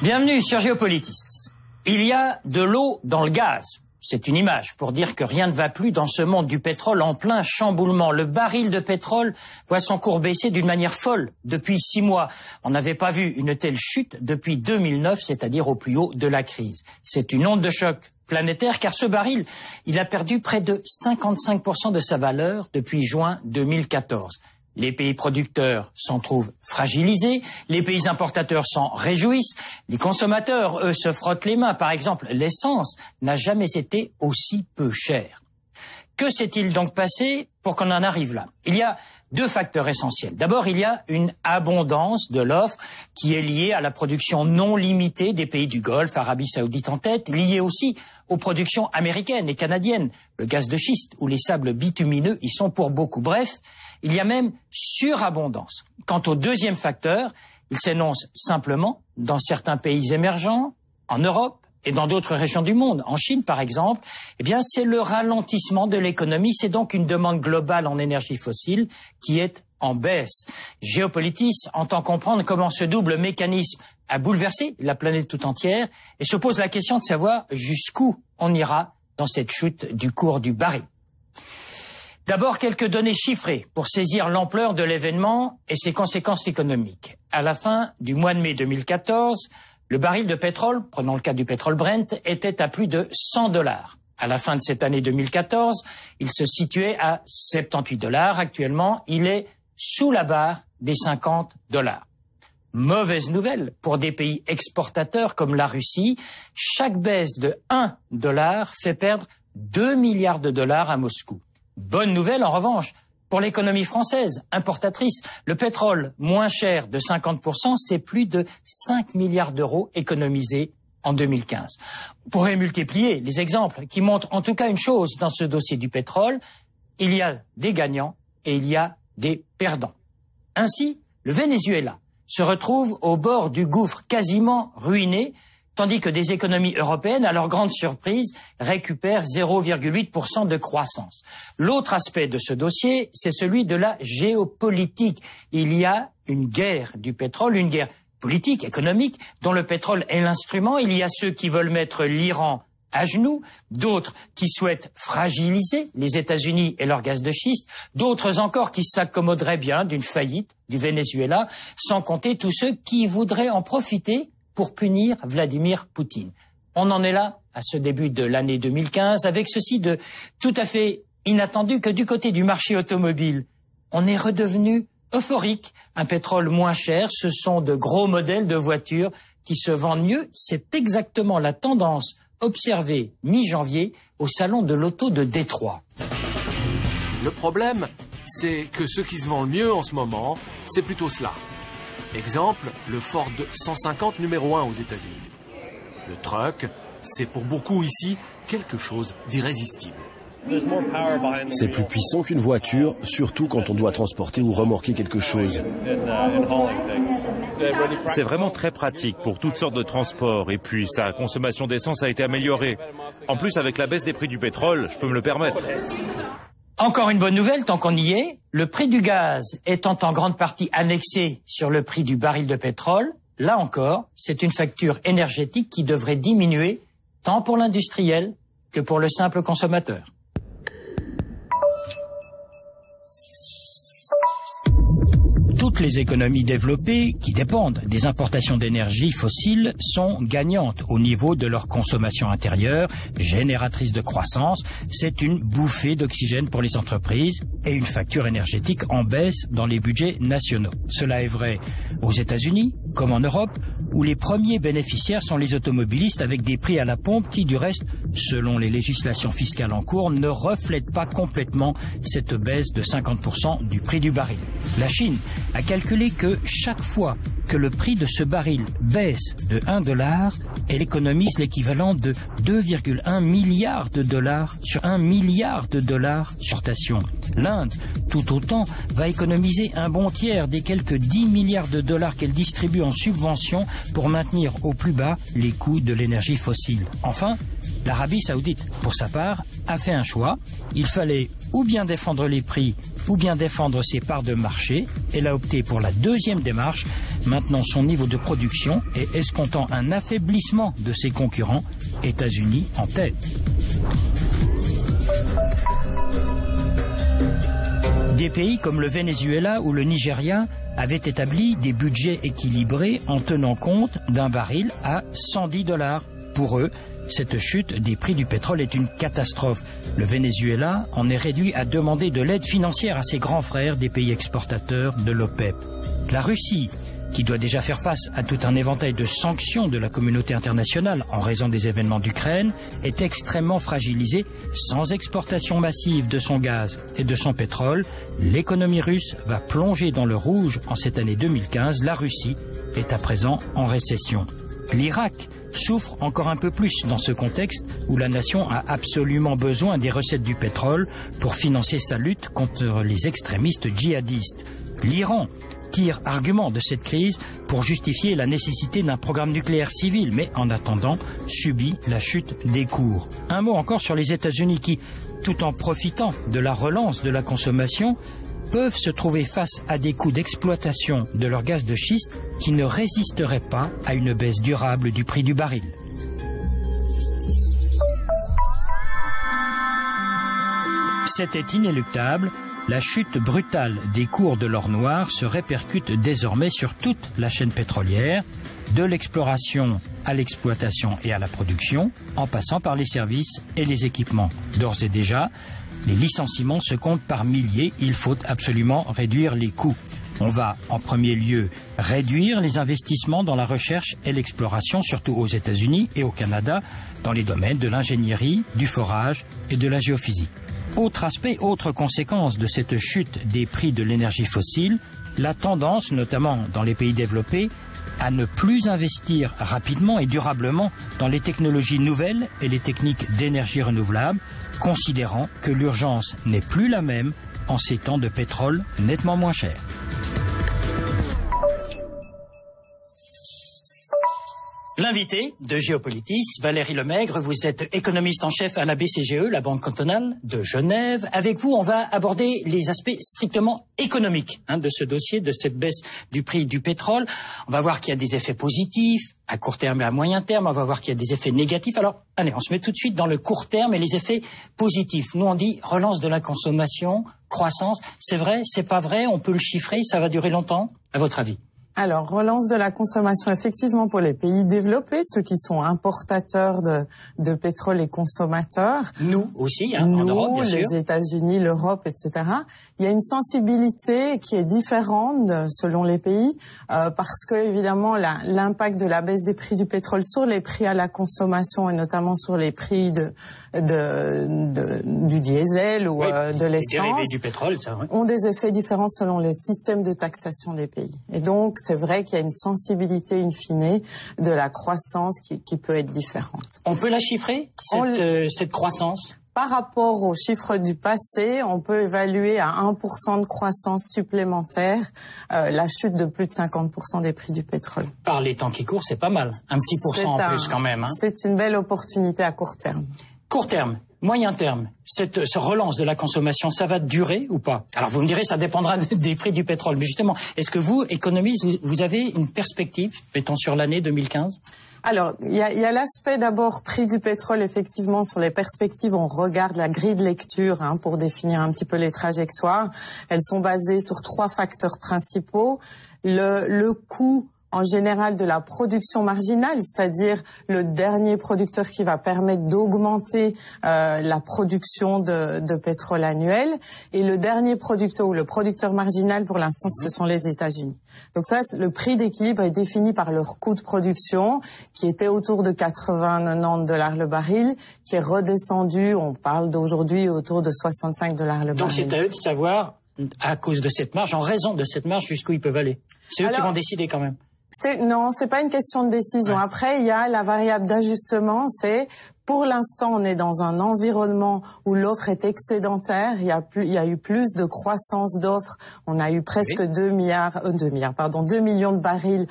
Bienvenue sur Géopolitis. Il y a de l'eau dans le gaz. C'est une image pour dire que rien ne va plus dans ce monde du pétrole en plein chamboulement. Le baril de pétrole voit son cours baisser d'une manière folle depuis 6 mois. On n'avait pas vu une telle chute depuis 2009, c'est-à-dire au plus haut de la crise. C'est une onde de choc planétaire car ce baril, il a perdu près de 55% de sa valeur depuis juin 2014. Les pays producteurs s'en trouvent fragilisés, les pays importateurs s'en réjouissent, les consommateurs, eux, se frottent les mains. Par exemple, l'essence n'a jamais été aussi peu chère. Que s'est-il donc passé pour qu'on en arrive là? Il y a 2 facteurs essentiels. D'abord, il y a une abondance de l'offre qui est liée à la production non limitée des pays du Golfe, Arabie Saoudite en tête, liée aussi aux productions américaines et canadiennes, le gaz de schiste ou les sables bitumineux y sont pour beaucoup. Bref, il y a même surabondance. Quant au deuxième facteur, il s'énonce simplement dans certains pays émergents, en Europe, et dans d'autres régions du monde, en Chine par exemple, eh bien c'est le ralentissement de l'économie, c'est donc une demande globale en énergie fossile qui est en baisse. Géopolitis entend comprendre comment ce double mécanisme a bouleversé la planète tout entière et se pose la question de savoir jusqu'où on ira dans cette chute du cours du baril. D'abord, quelques données chiffrées pour saisir l'ampleur de l'événement et ses conséquences économiques. À la fin du mois de mai 2014, le baril de pétrole, prenons le cas du pétrole Brent, était à plus de $100. À la fin de cette année 2014, il se situait à $78. Actuellement, il est sous la barre des $50. Mauvaise nouvelle pour des pays exportateurs comme la Russie, chaque baisse de $1 fait perdre $2 milliards à Moscou. Bonne nouvelle en revanche pour l'économie française, importatrice. Le pétrole moins cher de 50%, c'est plus de 5 milliards d'euros économisés en 2015. On pourrait multiplier les exemples qui montrent en tout cas une chose dans ce dossier du pétrole. Il y a des gagnants et il y a des perdants. Ainsi, le Venezuela se retrouve au bord du gouffre quasiment ruiné, tandis que des économies européennes, à leur grande surprise, récupèrent 0,8% de croissance. L'autre aspect de ce dossier, c'est celui de la géopolitique. Il y a une guerre du pétrole, une guerre politique, économique, dont le pétrole est l'instrument. Il y a ceux qui veulent mettre l'Iran à genoux, d'autres qui souhaitent fragiliser les États-Unis et leur gaz de schiste, d'autres encore qui s'accommoderaient bien d'une faillite du Venezuela, sans compter tous ceux qui voudraient en profiter pour punir Vladimir Poutine. On en est là, à ce début de l'année 2015, avec ceci de tout à fait inattendu que du côté du marché automobile, on est redevenu euphorique. Un pétrole moins cher, ce sont de gros modèles de voitures qui se vendent mieux. C'est exactement la tendance observée mi-janvier au salon de l'auto de Détroit. Le problème, c'est que ce qui se vend le mieux en ce moment, c'est plutôt cela. Exemple, le Ford 150 numéro 1 aux États-Unis. Le truck, c'est pour beaucoup ici quelque chose d'irrésistible. C'est plus puissant qu'une voiture, surtout quand on doit transporter ou remorquer quelque chose. C'est vraiment très pratique pour toutes sortes de transports et puis sa consommation d'essence a été améliorée. En plus, avec la baisse des prix du pétrole, je peux me le permettre. Encore une bonne nouvelle, tant qu'on y est, le prix du gaz étant en grande partie annexé sur le prix du baril de pétrole, là encore, c'est une facture énergétique qui devrait diminuer tant pour l'industriel que pour le simple consommateur. Toutes les économies développées qui dépendent des importations d'énergie fossile sont gagnantes au niveau de leur consommation intérieure, génératrice de croissance. C'est une bouffée d'oxygène pour les entreprises et une facture énergétique en baisse dans les budgets nationaux. Cela est vrai aux États-Unis comme en Europe, où les premiers bénéficiaires sont les automobilistes avec des prix à la pompe qui, du reste, selon les législations fiscales en cours, ne reflètent pas complètement cette baisse de 50% du prix du baril. La Chine a calculé que chaque fois que le prix de ce baril baisse de $1, elle économise l'équivalent de 2,1 milliards de dollars sur 1 milliard de dollars d'exportation. L'Inde, tout autant, va économiser un bon tiers des quelques 10 milliards de dollars qu'elle distribue en subventions pour maintenir au plus bas les coûts de l'énergie fossile. Enfin, l'Arabie Saoudite, pour sa part, a fait un choix. Il fallait ou bien défendre les prix, ou bien défendre ses parts de marché. Elle a opté pour la deuxième démarche, maintenant son niveau de production et escomptant un affaiblissement de ses concurrents, États-Unis en tête. Des pays comme le Venezuela ou le Nigeria avaient établi des budgets équilibrés en tenant compte d'un baril à 110 $. Pour eux, cette chute des prix du pétrole est une catastrophe. Le Venezuela en est réduit à demander de l'aide financière à ses grands frères des pays exportateurs de l'OPEP. La Russie, qui doit déjà faire face à tout un éventail de sanctions de la communauté internationale en raison des événements d'Ukraine, est extrêmement fragilisée. Sans exportation massive de son gaz et de son pétrole, l'économie russe va plonger dans le rouge en cette année 2015. La Russie est à présent en récession. L'Irak souffre encore un peu plus dans ce contexte où la nation a absolument besoin des recettes du pétrole pour financer sa lutte contre les extrémistes djihadistes. L'Iran tire argument de cette crise pour justifier la nécessité d'un programme nucléaire civil, mais en attendant subit la chute des cours. Un mot encore sur les États-Unis qui, tout en profitant de la relance de la consommation, peuvent se trouver face à des coûts d'exploitation de leur gaz de schiste qui ne résisteraient pas à une baisse durable du prix du baril. C'était inéluctable. La chute brutale des cours de l'or noir se répercute désormais sur toute la chaîne pétrolière, de l'exploration à l'exploitation et à la production, en passant par les services et les équipements. D'ores et déjà, les licenciements se comptent par milliers. Il faut absolument réduire les coûts. On va en premier lieu réduire les investissements dans la recherche et l'exploration, surtout aux États-Unis et au Canada, dans les domaines de l'ingénierie, du forage et de la géophysique. Autre aspect, autre conséquence de cette chute des prix de l'énergie fossile, la tendance, notamment dans les pays développés, à ne plus investir rapidement et durablement dans les technologies nouvelles et les techniques d'énergie renouvelable, considérant que l'urgence n'est plus la même en ces temps de pétrole nettement moins cher. L'invité de Géopolitis, Valérie Lemaigre, vous êtes économiste en chef à la BCGE, la Banque cantonale de Genève. Avec vous, on va aborder les aspects strictement économiques de ce dossier, de cette baisse du prix du pétrole. On va voir qu'il y a des effets positifs à court terme et à moyen terme. On va voir qu'il y a des effets négatifs. Alors, allez, on se met tout de suite dans le court terme et les effets positifs. Nous, on dit relance de la consommation, croissance. C'est vrai, c'est pas vrai, on peut le chiffrer, ça va durer longtemps, à votre avis? Alors, relance de la consommation, effectivement, pour les pays développés, ceux qui sont importateurs de pétrole et consommateurs. Nous aussi, nous, en Europe, bien sûr. Les États-Unis, l'Europe, etc. Il y a une sensibilité qui est différente selon les pays, parce que, évidemment, l'impact de la baisse des prix du pétrole sur les prix à la consommation et notamment sur les prix du diesel ou de l'essence, du pétrole, ça, oui, ont des effets différents selon les systèmes de taxation des pays. Et donc, c'est vrai qu'il y a une sensibilité in fine de la croissance qui peut être différente. On peut la chiffrer, cette croissance? Par rapport aux chiffres du passé, on peut évaluer à 1% de croissance supplémentaire la chute de plus de 50% des prix du pétrole. Par les temps qui courent, c'est pas mal. Un petit pourcent en plus quand même. C'est une belle opportunité à court terme. Court terme, moyen terme, cette relance de la consommation, ça va durer ou pas? Alors vous me direz, ça dépendra des prix du pétrole. Mais justement, est-ce que vous, économiste, vous avez une perspective, mettons sur l'année 2015? Alors, il y a l'aspect d'abord prix du pétrole, effectivement, sur les perspectives, on regarde la grille de lecture pour définir un petit peu les trajectoires. Elles sont basées sur 3 facteurs principaux. Le coût en général de la production marginale, c'est-à-dire le dernier producteur qui va permettre d'augmenter la production de pétrole annuel. Et le dernier producteur ou le producteur marginal, pour l'instant, ce sont les États-Unis. Donc ça, le prix d'équilibre est défini par leur coût de production, qui était autour de 80-90 $ le baril, qui est redescendu, on parle d'aujourd'hui, autour de 65 $ le baril. Donc c'est à eux de savoir, à cause de cette marge, en raison de cette marge, jusqu'où ils peuvent aller. C'est eux qui vont décider quand même. Non, c'est pas une question de décision. Ouais. Après, il y a la variable d'ajustement, c'est Pour l'instant, on est dans un environnement où l'offre est excédentaire. Il y a eu plus de croissance d'offres. On a eu presque 2 millions de barils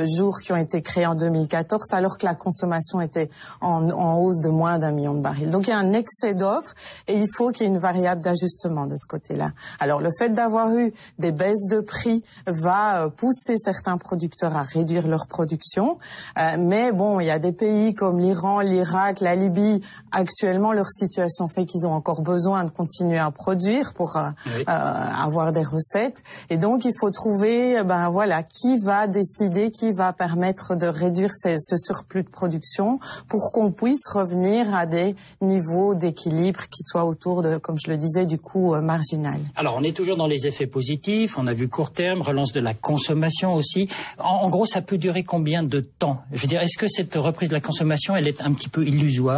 jour qui ont été créés en 2014, alors que la consommation était en hausse de moins d'1 million de barils. Donc il y a un excès d'offres et il faut qu'il y ait une variable d'ajustement de ce côté-là. Alors le fait d'avoir eu des baisses de prix va pousser certains producteurs à réduire leur production. Mais bon, il y a des pays comme l'Iran, l'Irak, la Libye. Actuellement, leur situation fait qu'ils ont encore besoin de continuer à produire pour avoir des recettes. Et donc, il faut trouver, qui va décider, qui va permettre de réduire ce surplus de production pour qu'on puisse revenir à des niveaux d'équilibre qui soient autour de, comme je le disais, du coût marginal. Alors, on est toujours dans les effets positifs. On a vu court terme, relance de la consommation aussi. En gros, ça peut durer combien de temps? Je veux dire, est-ce que cette reprise de la consommation, elle est un petit peu illusoire?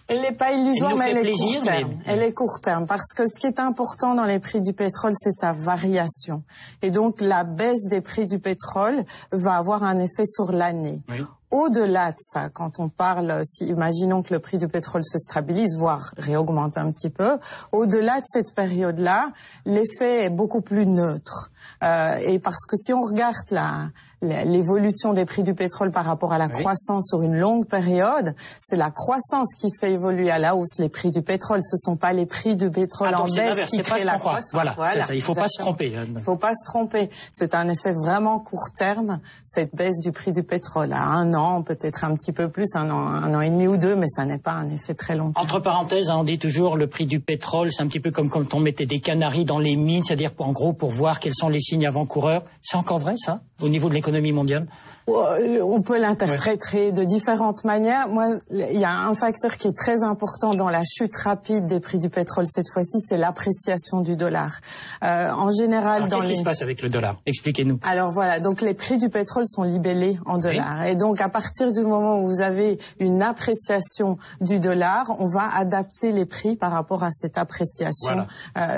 Elle n'est pas illusoire, mais elle est court terme. Elle est court terme parce que ce qui est important dans les prix du pétrole, c'est sa variation. Et donc, la baisse des prix du pétrole va avoir un effet sur l'année. Oui. Au-delà de ça, quand on parle, imaginons que le prix du pétrole se stabilise, voire réaugmente un petit peu, au-delà de cette période-là, l'effet est beaucoup plus neutre. Et parce que si on regarde l'évolution des prix du pétrole par rapport à la croissance sur une longue période, c'est la croissance qui fait évoluer à la hausse les prix du pétrole. Ce sont pas les prix du pétrole en baisse qui créent la croissance. Voilà, ça. Il faut pas se tromper. Il faut pas se tromper. C'est un effet vraiment court terme, cette baisse du prix du pétrole. À 1 an, peut-être un petit peu plus, un an et demi ou 2, mais ça n'est pas un effet très long terme. Entre parenthèses, on dit toujours le prix du pétrole, c'est un petit peu comme quand on mettait des canaris dans les mines, c'est-à-dire en gros pour voir quels sont les signes avant-coureurs. C'est encore vrai ça, au niveau de l'économie mondiale? On peut l'interpréter de différentes manières. Moi, il y a un facteur qui est très important dans la chute rapide des prix du pétrole cette fois-ci, c'est l'appréciation du dollar. En général, qu'est-ce qui se passe avec le dollar? Expliquez-nous. Alors voilà, donc les prix du pétrole sont libellés en dollars. Oui. Et donc à partir du moment où vous avez une appréciation du dollar, on va adapter les prix par rapport à cette appréciation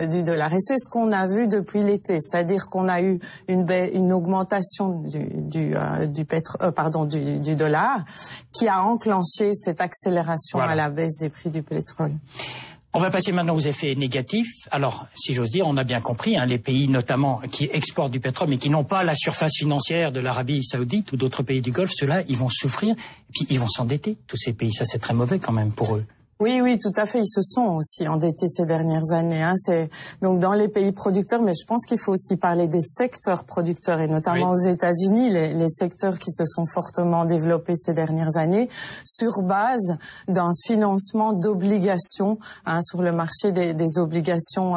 du dollar. Et c'est ce qu'on a vu depuis l'été, c'est-à-dire qu'on a eu une augmentation du dollar qui a enclenché cette accélération à la baisse des prix du pétrole. On va passer maintenant aux effets négatifs. Alors, si j'ose dire, on a bien compris, les pays notamment qui exportent du pétrole mais qui n'ont pas la surface financière de l'Arabie Saoudite ou d'autres pays du Golfe, ceux-là, ils vont souffrir et puis ils vont s'endetter, tous ces pays. Ça, c'est très mauvais quand même pour eux. Oui, tout à fait. Ils se sont aussi endettés ces dernières années. C'est donc dans les pays producteurs, mais je pense qu'il faut aussi parler des secteurs producteurs et notamment aux États-Unis, les secteurs qui se sont fortement développés ces dernières années sur base d'un financement d'obligations sur le marché des obligations,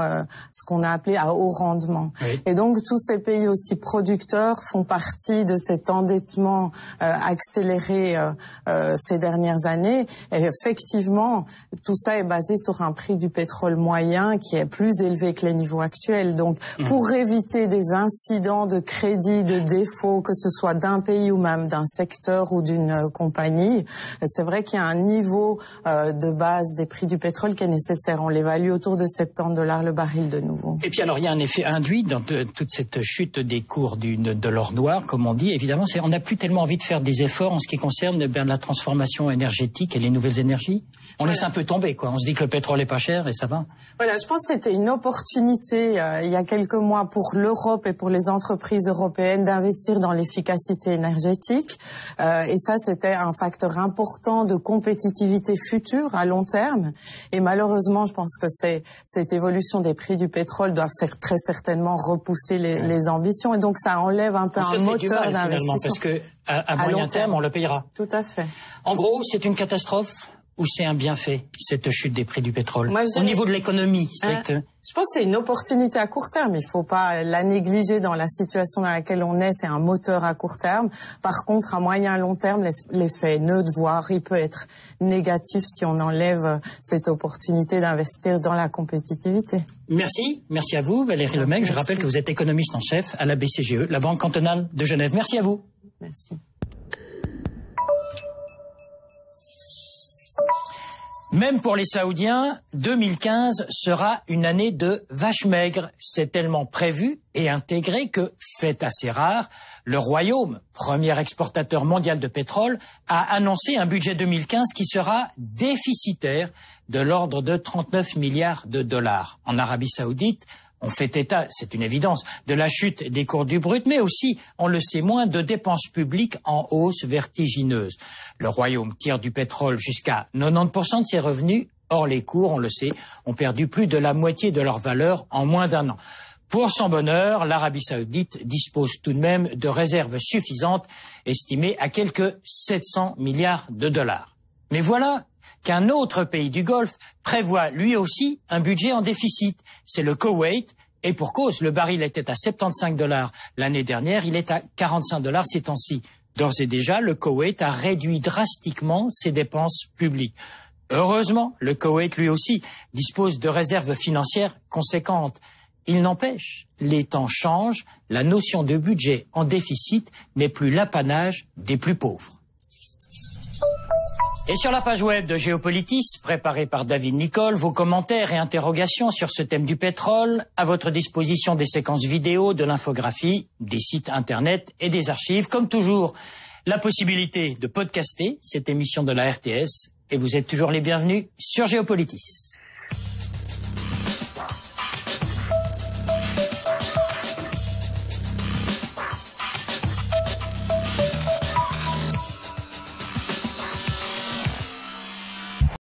ce qu'on a appelé à haut rendement. Oui. Et donc tous ces pays aussi producteurs font partie de cet endettement accéléré ces dernières années. Et effectivement, tout ça est basé sur un prix du pétrole moyen qui est plus élevé que les niveaux actuels. Donc, pour éviter des incidents de crédit, de défaut, que ce soit d'un pays ou même d'un secteur ou d'une compagnie, c'est vrai qu'il y a un niveau de base des prix du pétrole qui est nécessaire. On l'évalue autour de $70 le baril de nouveau. Et puis alors, il y a un effet induit dans toute cette chute des cours de l'or noir, comme on dit. Évidemment, on n'a plus tellement envie de faire des efforts en ce qui concerne la transformation énergétique et les nouvelles énergies. On laisse un peu tomber, quoi. On se dit que le pétrole est pas cher et ça va. Voilà, je pense que c'était une opportunité il y a quelques mois pour l'Europe et pour les entreprises européennes d'investir dans l'efficacité énergétique. Et ça, c'était un facteur important de compétitivité future à long terme. Et malheureusement, je pense que cette évolution des prix du pétrole doit très certainement repousser les ambitions. Et donc, ça enlève un peu un moteur d'investissement. Parce que à moyen terme, on le payera. Tout à fait. En gros, c'est une catastrophe ou c'est un bienfait, cette chute des prix du pétrole? Au niveau de l'économie stricte. Je pense que c'est une opportunité à court terme. Il ne faut pas la négliger dans la situation dans laquelle on est. C'est un moteur à court terme. Par contre, à moyen et long terme, l'effet neutre, voire il peut être négatif si on enlève cette opportunité d'investir dans la compétitivité. Merci à vous, Valérie Lemecq. Je rappelle que vous êtes économiste en chef à la BCGE, la Banque cantonale de Genève. Merci à vous. Merci. Même pour les Saoudiens, 2015 sera une année de vache maigre. C'est tellement prévu et intégré que, fait assez rare, le Royaume, premier exportateur mondial de pétrole, a annoncé un budget 2015 qui sera déficitaire de l'ordre de 39 milliards de dollars. En Arabie Saoudite, on fait état, c'est une évidence, de la chute des cours du brut, mais aussi, on le sait moins, de dépenses publiques en hausse vertigineuse. Le Royaume tire du pétrole jusqu'à 90% de ses revenus. Or, les cours, on le sait, ont perdu plus de la moitié de leur valeur en moins d'un an. Pour son bonheur, l'Arabie Saoudite dispose tout de même de réserves suffisantes, estimées à quelques 700 milliards de dollars. Mais voilà qu'un autre pays du Golfe prévoit lui aussi un budget en déficit. C'est le Koweït, et pour cause, le baril était à 75 $ l'année dernière, il est à 45 $ ces temps-ci. D'ores et déjà, le Koweït a réduit drastiquement ses dépenses publiques. Heureusement, le Koweït lui aussi dispose de réserves financières conséquentes. Il n'empêche, les temps changent, la notion de budget en déficit n'est plus l'apanage des plus pauvres. Et sur la page web de Géopolitis, préparée par David Nicole, vos commentaires et interrogations sur ce thème du pétrole, à votre disposition des séquences vidéo, de l'infographie, des sites internet et des archives. Comme toujours, la possibilité de podcaster cette émission de la RTS, et vous êtes toujours les bienvenus sur Géopolitis.